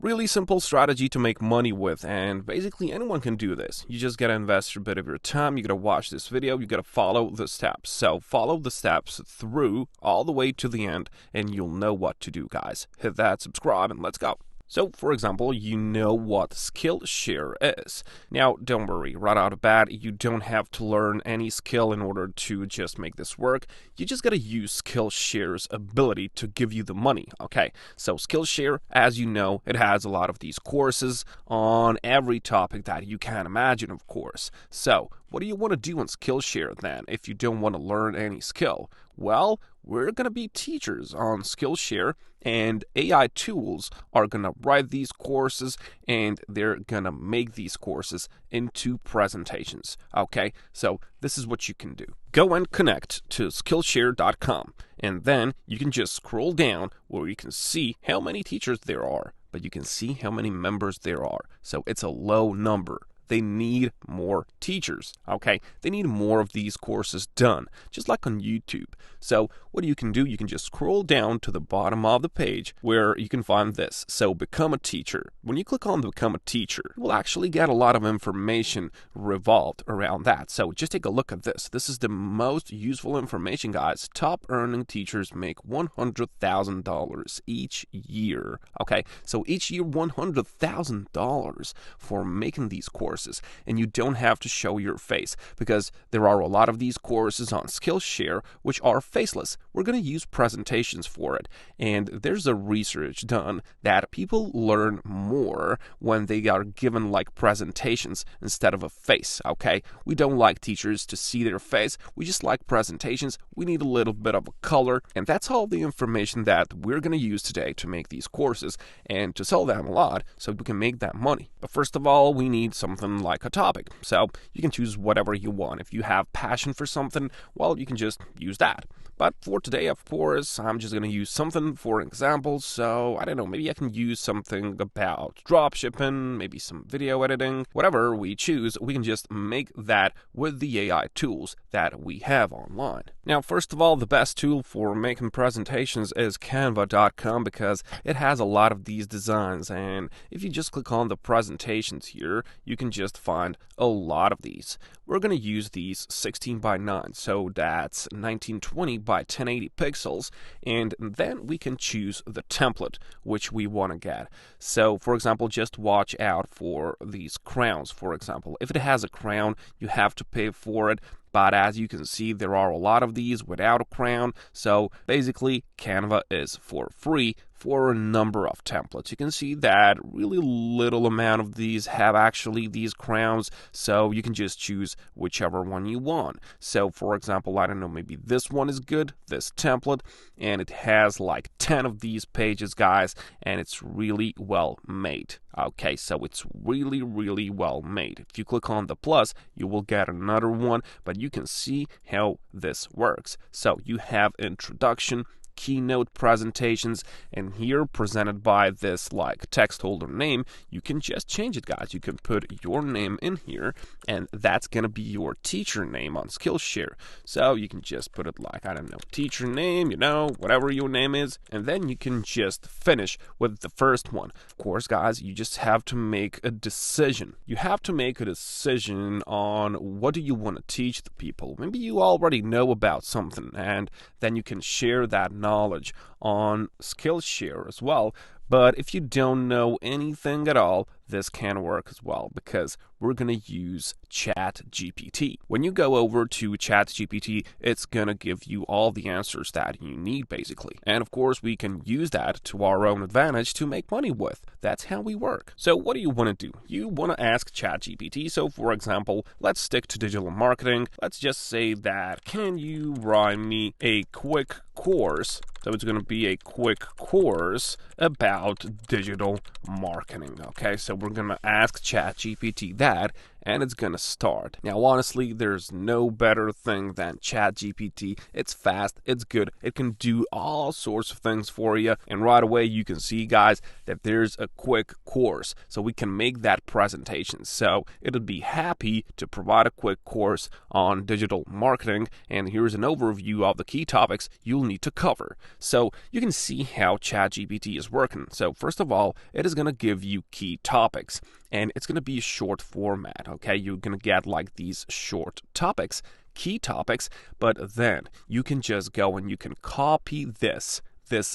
Really simple strategy to make money with, and basically anyone can do this. You just gotta invest a bit of your time, you gotta watch this video, you gotta follow the steps. So follow the steps through all the way to the end, and you'll know what to do, guys. Hit that subscribe and let's go. So, for example, you know what Skillshare is. Now, don't worry, right out of bat, you don't have to learn any skill in order to just make this work. You just gotta use Skillshare's ability to give you the money, okay? So, Skillshare, as you know, it has a lot of these courses on every topic that you can imagine, of course. So, what do you want to do on Skillshare then if you don't want to learn any skill? Well, we're going to be teachers on Skillshare, and AI tools are going to write these courses, and they're going to make these courses into presentations. Okay, so this is what you can do. Go and connect to Skillshare.com, and then you can just scroll down where you can see how many teachers there are, but you can see how many members there are. So it's a low number. They need more teachers, okay? They need more of these courses done, just like on YouTube. So what you can do, you can just scroll down to the bottom of the page where you can find this. So become a teacher. When you click on become a teacher, you will actually get a lot of information revolved around that. So just take a look at this. This is the most useful information, guys. Top earning teachers make $100,000 each year, okay? So each year, $100,000 for making these courses. And you don't have to show your face because there are a lot of these courses on Skillshare which are faceless. We're going to use presentations for it, and there's a research done that people learn more when they are given like presentations instead of a face, okay? We don't like teachers to see their face, we just like presentations. We need a little bit of a color, and that's all the information that we're going to use today to make these courses and to sell them a lot so we can make that money. But first of all, we need something like a topic. So you can choose whatever you want. If you have passion for something, well, you can just use that. But for today, of course, I'm just going to use something for example. So I don't know, maybe I can use something about dropshipping, maybe some video editing, whatever we choose, we can just make that with the AI tools that we have online. Now, first of all, the best tool for making presentations is Canva.com because it has a lot of these designs. And if you just click on the presentations here, you can just find a lot of these. We're going to use these 16 by 9, so that's 1920 by 1080 pixels, and then we can choose the template which we want to get. So, for example, just watch out for these crowns, for example. If it has a crown, you have to pay for it. But as you can see, there are a lot of these without a crown. So basically, Canva is for free for a number of templates. You can see that really little amount of these have actually these crowns. So you can just choose whichever one you want. So for example, I don't know, maybe this one is good, this template, and it has like 10 of these pages, guys, and it's really well made. Okay, so it's really, really well made. If you click on the plus, you will get another one, but you can see how this works. So you have introduction, keynote presentations, and here presented by this like text holder name, you can just change it, guys. You can put your name in here, and that's gonna be your teacher name on Skillshare. So you can just put it like, I don't know, teacher name, you know, whatever your name is, and then you can just finish with the first one. Of course, guys, you just have to make a decision. You have to make a decision on what do you want to teach the people. Maybe you already know about something, and then you can share that knowledge on Skillshare as well. But if you don't know anything at all, this can work as well because we're going to use ChatGPT. When you go over to ChatGPT, it's going to give you all the answers that you need, basically. And of course, we can use that to our own advantage to make money with. That's how we work. So what do you want to do? You want to ask ChatGPT. So for example, let's stick to digital marketing. Let's just say that, can you write me a quick course? So it's going to be a quick course about digital marketing. Okay, so we're going to ask ChatGPT that, and it's going to start. Now, honestly, there's no better thing than ChatGPT. It's fast, it's good, it can do all sorts of things for you, and right away you can see, guys, that there's a quick course. So we can make that presentation. So it'll be happy to provide a quick course on digital marketing, and here's an overview of the key topics you'll need to cover. So you can see how ChatGPT is working. So first of all, it is going to give you key topics, and it's going to be a short format, okay? You're going to get like these short topics, key topics, but then you can just go and you can copy this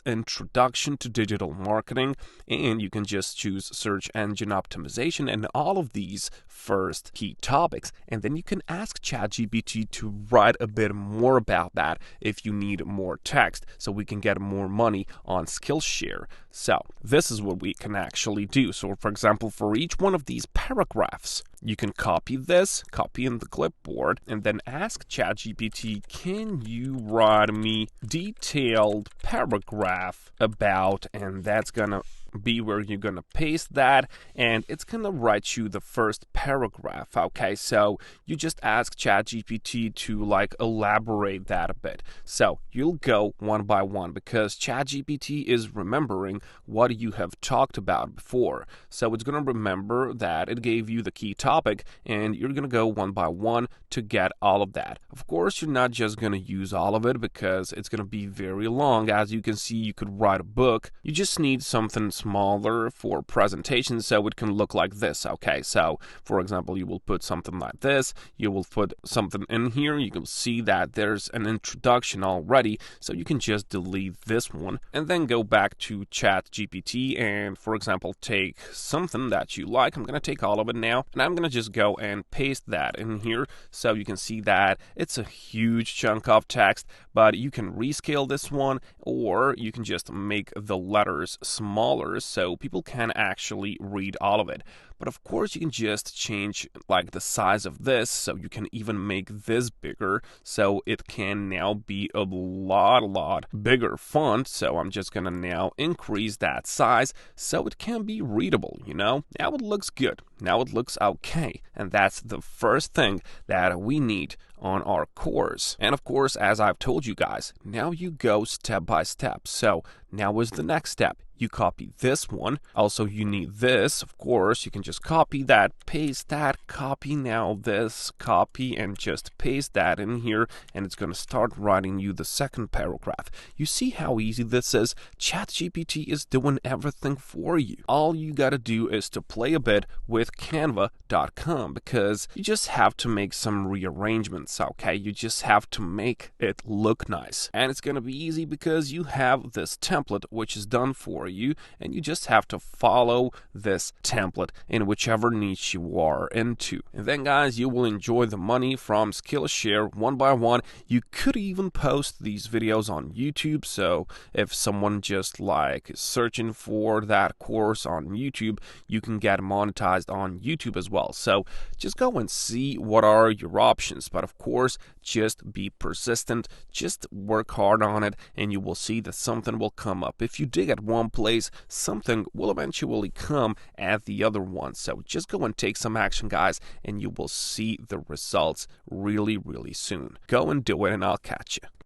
introduction to digital marketing, and you can just choose search engine optimization and all of these first key topics, and then you can ask ChatGPT to write a bit more about that if you need more text, so we can get more money on Skillshare. So this is what we can actually do. So for example, for each one of these paragraphs, you can copy in the clipboard, and then ask ChatGPT, can you write me detailed paragraph about, and that's gonna be where you're gonna paste that, and it's gonna write you the first paragraph. Okay, so you just ask ChatGPT to like elaborate that a bit. So you'll go one by one because ChatGPT is remembering what you have talked about before. So it's gonna remember that it gave you the key topic, and you're gonna go one by one to get all of that. Of course, you're not just gonna use all of it because it's gonna be very long. As you can see, you could write a book. You just need something smaller for presentation so it can look like this. Okay, so for example, you will put something like this, you will put something in here, you can see that there's an introduction already, so you can just delete this one and then go back to ChatGPT and, for example, take something that you like. I'm gonna take all of it now, and I'm gonna just go and paste that in here, so you can see that it's a huge chunk of text, but you can rescale this one, or you can just make the letters smaller so people can actually read all of it. But of course, you can just change like the size of this, so you can even make this bigger, so it can now be a lot bigger font. So I'm just gonna now increase that size so it can be readable, you know? Now it looks good. Now it looks okay. And that's the first thing that we need on our course. And of course, as I've told you guys, now you go step by step. So now is the next step. You copy this one. Also, you need this, of course. You can just copy that, paste that, copy now this, copy, and just paste that in here, and it's going to start writing you the second paragraph. You see how easy this is? ChatGPT is doing everything for you. All you got to do is to play a bit with Canva.com, because you just have to make some rearrangements, okay? You just have to make it look nice. And it's going to be easy because you have this template which is done for you, and you just have to follow this template in whichever niche you are into. And then guys, you will enjoy the money from Skillshare one by one. You could even post these videos on YouTube, so if someone just like is searching for that course on YouTube, you can get monetized on YouTube as well. So just go and see what are your options, but of course, just be persistent, just work hard on it, and you will see that something will come up. If you dig at one place, something will eventually come at the other one. So just go and take some action, guys, and you will see the results really soon. Go and do it, and I'll catch you.